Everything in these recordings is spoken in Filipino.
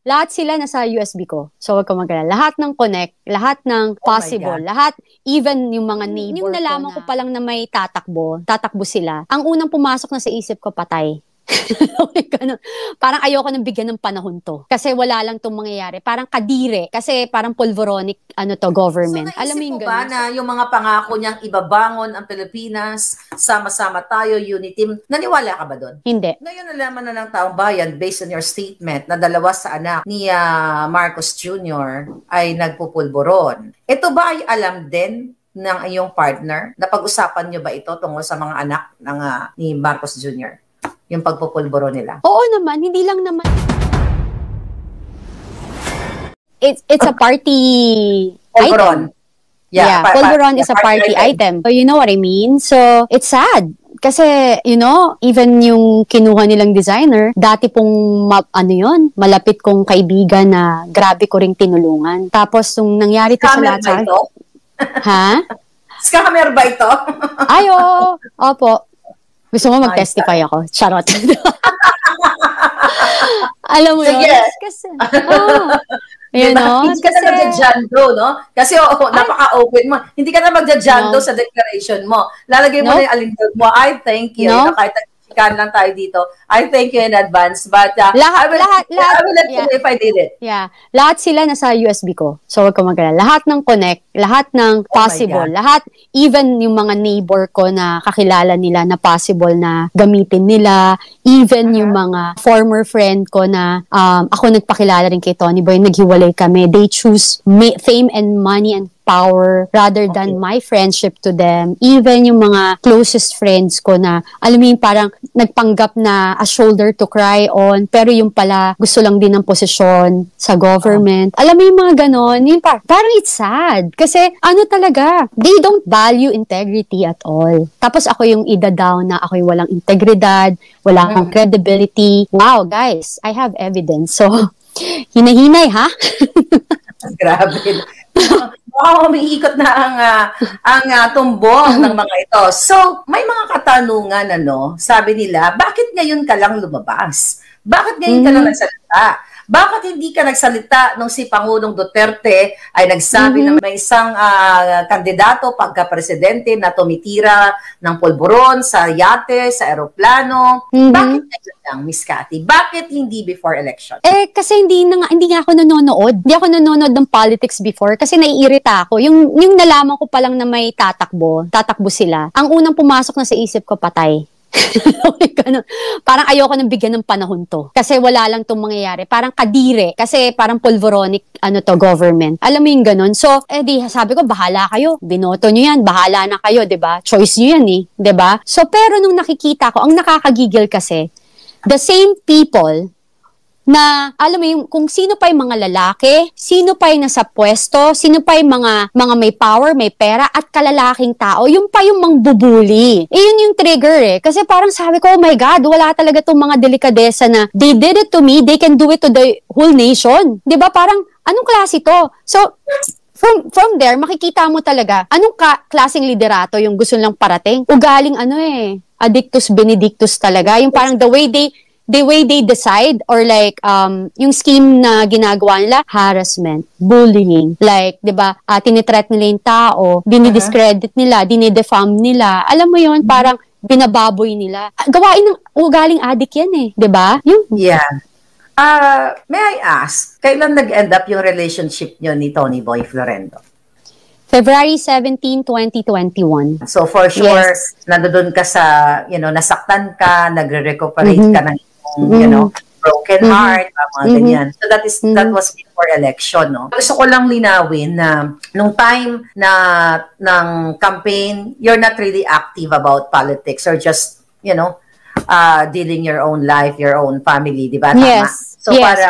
lahat sila nasa USB ko. So, wag ka mag-alala. Lahat ng connect, lahat ng possible, lahat, even yung mga neighbor yung nalaman ko pa lang na may tatakbo sila. Ang unang pumasok na sa isip ko, patay. Parang ayoko nang bigyan ng panahon to. Kasi wala lang tong mangyayari. Parang kadire. Kasi parang pulveronic, government. So, naisip mo ba na yung mga pangako niyang ibabangon ang Pilipinas, sama-sama tayo, unity, naniwala ka ba doon? Hindi. Ngayon nalaman na ng taong bayan, based on your statement, na dalawa sa anak ni Marcos Jr. ay nagpupulburon. Ito ba ay alam din ng iyong partner? Napag-usapan niyo ba ito tungkol sa mga anak ng ni Marcos Jr.? Yung pagpupulburo nila? Oo naman, hindi lang naman. It's a party item. Yeah, pulveron is a party item. So, you know what I mean? So, it's sad. Kasi, even yung kinuha nilang designer, dati pong, malapit kong kaibigan na grabe ko ring tinulungan. Tapos, nung nangyari to sa lahat sa... Ha? Scammer ba ito? Ay, opo. Gusto mo mag-testify ako? Charot. Alam mo yun? Kasi, hindi ka na magja-jando, no? Kasi napaka-open mo. Hindi ka na magja-jando sa declaration mo. Lalagay mo na yung alindog mo. I thank you. Kahit nagsikan lang tayo dito. I thank you in advance. But I will let you know if I did it. Yeah. Lahat sila nasa USB ko. So, wag ka mag-alala. Lahat ng connect, lahat ng possible, lahat, even yung mga neighbor ko na kakilala nila na possible na gamitin nila, even yung mga former friend ko na ako nagpakilala rin kay Tony Boy, naghiwalay kami. They choose fame and money and power rather than my friendship to them. Even yung mga closest friends ko na, alam mo yung parang nagpanggap na a shoulder to cry on, pero yung pala gusto lang din ng posisyon sa government. Alam mo yung mga ganon, yung parang it's sad. Kasi talaga, they don't value integrity at all. Tapos ako yung ida-down na ako'y walang integridad, wala akong credibility. Wow, guys, I have evidence. So, hinahinay, ha? Grabe. Umiikot na ang tumbong ng mga ito. So, may mga katanungan, sabi nila, bakit ngayon ka lang lumabas? Bakit ngayon ka lang nagsalita? Bakit hindi ka nagsalita nung si Pangulong Duterte ay nagsabi na may isang kandidato pagka-presidente na tumitira ng pulburon sa yate, sa eroplano? Bakit ngayon lang, Miss Cathy? Bakit hindi before election? Kasi hindi nga ako nanonood. Hindi ako nanonood ng politics before kasi naiirita ako. Yung nalaman ko pa lang na may tatakbo sila. Ang unang pumasok na sa isip ko, patay. Parang ayoko nang bigyan ng panahon to. Kasi wala lang tong mangyayari. Parang kadire. Kasi parang pulveronic, government. Alam mo yung ganun? So, sabi ko, bahala kayo. Binoto nyo yan. Bahala na kayo, diba? Choice nyo yan, diba? So, pero nung nakikita ko, ang nakakagigil kasi, the same people na, alam mo yung, kung sino pa yung mga lalaki, sino pa yung nasa pwesto, sino pa yung mga may power, may pera, at kalalaking tao, yung pa yung mangbubuli. Yun yung trigger Kasi parang sabi ko, oh my God, wala talaga tong mga delikadesa na, they did it to me, they can do it to the whole nation. Diba? Parang, anong klase to? So, from there, makikita mo talaga, anong klaseng liderato yung gusto lang parating? Ugaling addictus benedictus talaga. Yung parang the way they decide or like yung scheme na ginagawa nila, harassment, bullying, like 'di ba, tinitreat nila yung tao, dinidiscredit nila, dinidefam nila. Alam mo 'yon, parang binababoy nila. Gawain ng ugaling addict 'yan 'di ba? Yeah. May I ask, kailan nag-end up yung relationship niyo ni Tony Boy Florendo? February 17, 2021. So for sure, nandoon ka sa, nasaktan ka, nagre-recuperate ka ng broken heart, mga ganyan. So that was before election, no? Gusto ko lang linawin na nung time na ng campaign, you're not really active about politics or just, dealing your own life, your own family, di ba? Yes. So yes,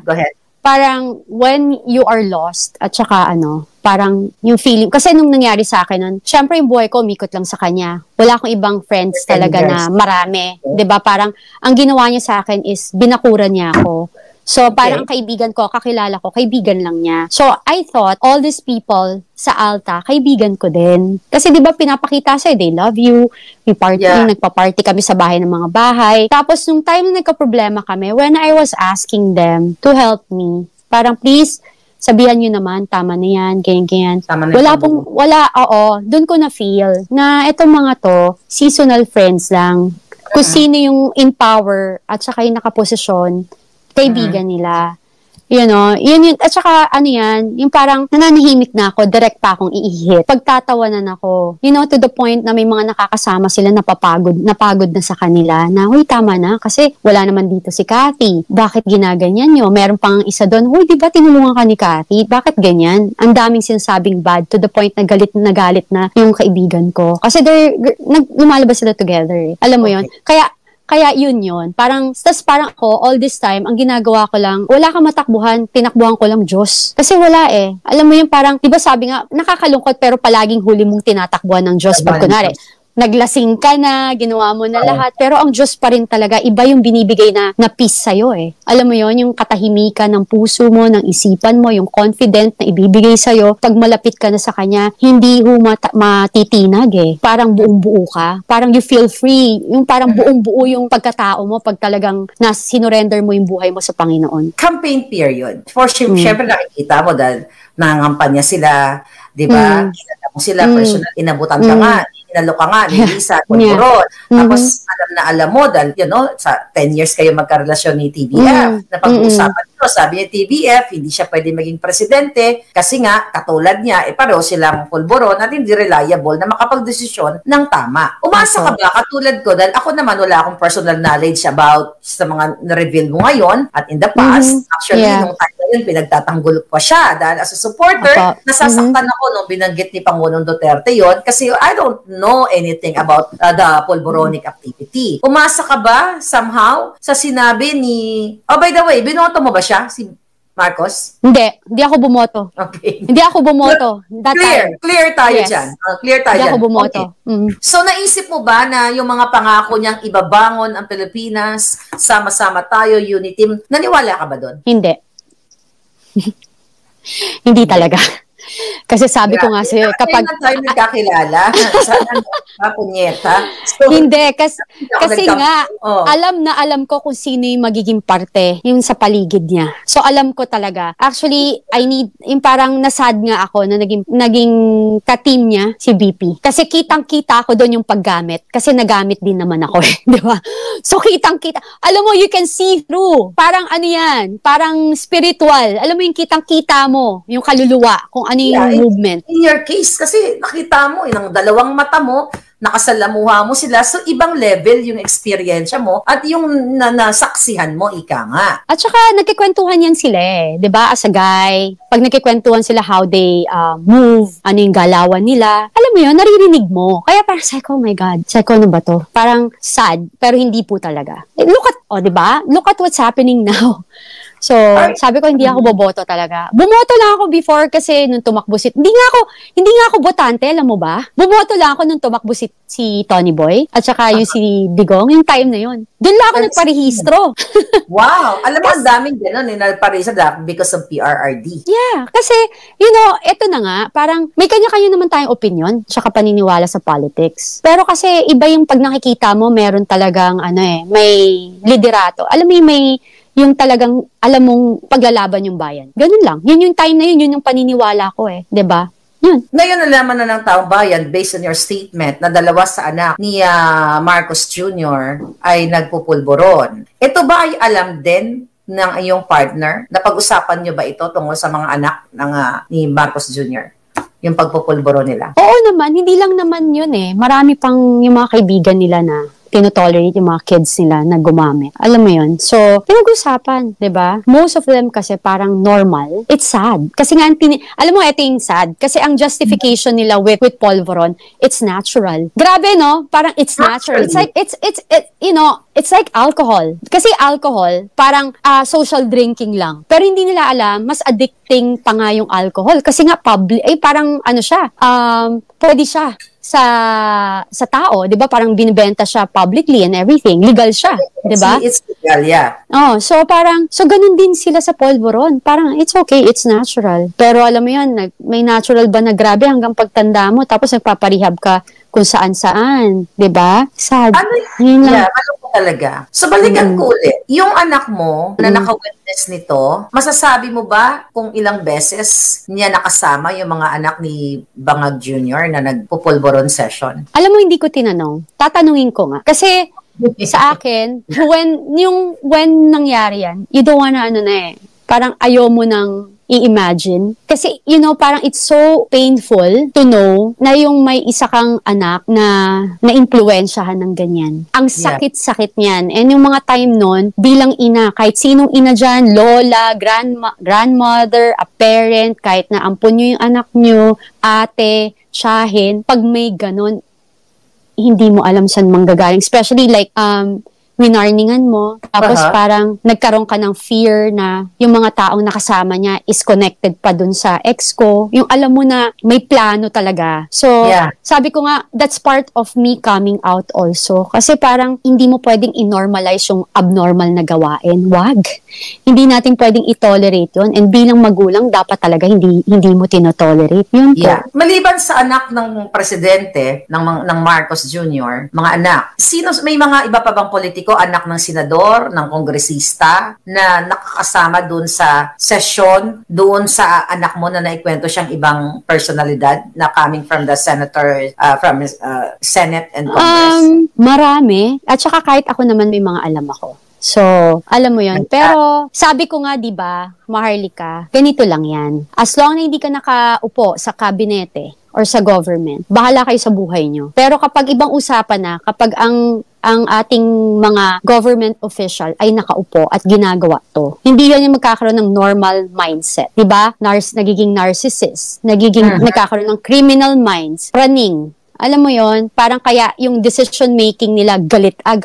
go ahead. Parang when you are lost at saka parang yung feeling, kasi nung nangyari sa akin nun, syempre yung buhay ko umikot lang sa kanya. Wala akong ibang friends talaga na marami. 'Di ba? Parang ang ginawa niya sa akin is binakuran niya ako. So, parang ang kaibigan ko, kakilala ko, kaibigan lang niya. So, I thought, all these people sa Alta, kaibigan ko din. Kasi di ba pinapakita sa'yo, they love you, may party, nagpa-party kami sa bahay ng mga bahay. Tapos, nung time na nagka-problema kami, when I was asking them to help me, parang please, sabihan nyo naman, tama na yan, ganyan. Doon ko na-feel na itong mga to, seasonal friends lang. Kung sino yung in power at saka yung nakaposisyon, kaibigan nila. You know, yun, at saka, yung parang nananahimik na ako, direct pa akong iihit. Pagtatawanan ako, to the point na may mga nakakasama sila napagod na sa kanila, na, huy, tama na, kasi wala naman dito si Cathy. Bakit ginaganyan nyo? Meron pang isa doon, huy, di ba tinulungan ka ni Cathy? Bakit ganyan? Ang daming sinasabing bad, to the point na galit na yung kaibigan ko. Kasi lumalabas sila together. Alam mo yun? Kaya yun. Parang ako, all this time, ang ginagawa ko lang, wala kang matakbuhan, tinakbuhan ko lang Diyos. Kasi wala eh. Alam mo yung parang, di ba sabi nga, nakakalungkot pero palaging huli mong tinatakbuhan ng Diyos. Pag kunwari, naglasing ka na, ginawa mo na lahat, pero ang Diyos pa rin talaga, iba yung binibigay na peace sa'yo eh. Alam mo yon, yung katahimikan ng puso mo, ng isipan mo, yung confident na ibibigay sa'yo, pag malapit ka na sa Kanya, hindi matitinag eh. Parang buong-buo ka. Parang you feel free. Yung parang buong-buo yung pagkatao mo pag talagang sinurrender mo yung buhay mo sa Panginoon. Campaign period. For syempre nakikita mo dahil nangangampanya sila, di ba? Kinala mo sila, personal, inabutan ka nga, inalo ka nga, ni Lisa, Pulburon. Tapos, alam mo, dahil, sa 10 years kayo magkarelasyon ni TBF, na pag-uusapan nyo, sabi ni TBF, hindi siya pwede maging presidente, kasi nga, katulad niya, pareho silang Pulburon, at hindi reliable na makapag-desisyon ng tama. Umasa ka ba, katulad ko, dahil ako naman, wala akong personal knowledge about sa mga na-reveal mo ngayon, at in the past, actually, nung time na yun, pinagtatanggol pa siya, dahil as a supporter, nasasaktan ako nung binanggit ni Pangulong Duterte yon, kasi I don't know anything about the Pulburonic activity. Umasa ka ba somehow sa sinabi ni... Oh, by the way, binoto mo ba siya? Si Marcos? Hindi ako bumoto. Okay. Hindi ako bumoto. Clear tayo dyan. Clear tayo dyan. Hindi ako bumoto. Okay. So, naisip mo ba na yung mga pangako niyang ibabangon ang Pilipinas, sama-sama tayo, unity, naniwala ka ba doon? Hindi. Hindi talaga. Kasi sabi ko nga sa'yo, kapag... Kaya tayo nagkakilala. Sana punyeta. So, hindi, kasi nga, alam ko kung sino yung magiging parte, yung sa paligid niya. So, alam ko talaga. Actually, yung parang nasad nga ako na naging ka-team niya, si BP. Kasi kitang-kita ako doon yung paggamit. Kasi nagamit din naman ako, di ba? So, kitang-kita. Alam mo, you can see through. Parang parang spiritual. Alam mo yung kitang-kita mo, yung kaluluwa, kung ano yung movement. In your case, kasi nakita mo, ng dalawang mata mo, nakasalamuha mo sila, so ibang level yung experience mo at yung nasaksihan mo, ika nga. At saka nagkikwentuhan yan sila eh, 'di ba? As a guy, pag nagkikwentuhan sila how they move, ano yung galawan nila, alam mo yun, naririnig mo. Kaya parang oh my God, ano ba to? Parang sad, pero hindi po talaga. Look at what's happening now. So, sabi ko, hindi ako boboto talaga. Bumoto lang ako before kasi nung tumakbo hindi nga ako botante, alam mo ba? Bumoto lang ako nung tumakbo si Tony Boy at saka yung si Digong, yung time na yun. Doon lang ako nagparehistro. Wow! Alam mo, ang daming gano'n, nagparehistro because of PRRD. Yeah, kasi, eto na nga, parang may kanya-kanya naman tayong opinion tsaka paniniwala sa politics. Pero kasi, iba yung pag nakikita mo, meron talagang, may liderato. Alam mo yung talagang alam mong paglalaban yung bayan. Ganun lang. Yun yung time na yun yung paniniwala ko eh. 'Di ba? Yun. Ngayon nalaman na ng taong bayan based on your statement na dalawa sa anak ni Marcos Jr. ay nagpupulburon. Ito ba ay alam din ng iyong partner? Napag-usapan niyo ba ito tungkol sa mga anak ni Marcos Jr.? Yung pagpupulburon nila? Oo naman. Hindi lang naman yun eh. Marami pang yung mga kaibigan nila na tinotolerate yung mga kids nila na gumamit. Alam mo yun? So, pinag-usapan, 'di ba? Most of them kasi parang normal. It's sad. Kasi nga, alam mo, ito yung sad. Kasi ang justification nila with polvoron, it's natural. Grabe, no? Parang it's natural. It's like, it's like alcohol. Kasi alcohol, parang social drinking lang. Pero hindi nila alam, mas addicting pa nga yung alcohol. Kasi nga, parang siya, pwede siya sa tao, 'di ba? Parang binibenta siya publicly and everything. Legal siya, 'di ba? It's legal, yeah. Oh, so ganun din sila sa polvoron. Parang it's okay, it's natural. Pero alam mo 'yun, may natural ba na grabe hanggang pagtanda mo tapos nagpaparehab ka kung saan-saan, 'di ba? Sad. Yun lang. Yeah, talaga. So, balikan ko ulit. Yung anak mo na naka-witness nito, masasabi mo ba kung ilang beses niya nakasama yung mga anak ni Bangag Jr. na nagpupulboron session? Alam mo, hindi ko tinanong. Tatanungin ko nga. Kasi sa akin, when nangyari yan, you don't wanna parang ayaw mo nang i-imagine. Kasi, parang it's so painful to know na yung may isa kang anak na na-impluensyahan ng ganyan. Ang sakit-sakit niyan. And yung mga time nun, bilang ina, kahit sinong ina dyan, lola, grandmother, a parent, kahit na ampun nyo yung anak nyo, ate, tiyahin, pag may ganun, hindi mo alam saan manggagaling. Especially like, winarningan mo, tapos parang nagkaroon ka ng fear na yung mga taong nakasama niya is connected pa dun sa ex ko. Yung alam mo na may plano talaga. So, sabi ko nga, that's part of me coming out also. Kasi parang hindi mo pwedeng i-normalize yung abnormal na gawain. Wag. Hindi natin pwedeng i-tolerate yun. And bilang magulang, dapat talaga hindi mo tinotolerate. Yun po. Maliban sa anak ng presidente, ng Marcos Jr., mga anak, may mga iba pa bang politiko, anak ng senador, ng kongresista, na nakakasama doon sa session, doon sa anak mo na naikwento siyang ibang personalidad na coming from the senator, from Senate and Congress? Marami. At saka kahit ako naman may mga alam ako. So, alam mo yon. Pero, sabi ko nga, di ba, Maharlika, ganito lang yan. As long na hindi ka nakaupo sa kabinete or sa government, bahala kayo sa buhay nyo. Pero kapag ibang usapan na, kapag ang ating mga government official ay nakaupo at ginagawa to, hindi yan yung magkakaroon ng normal mindset. Diba? Nagiging narcissist. Nagkakaroon ng criminal minds. Running. Alam mo yon, parang kaya yung decision making nila galit agad.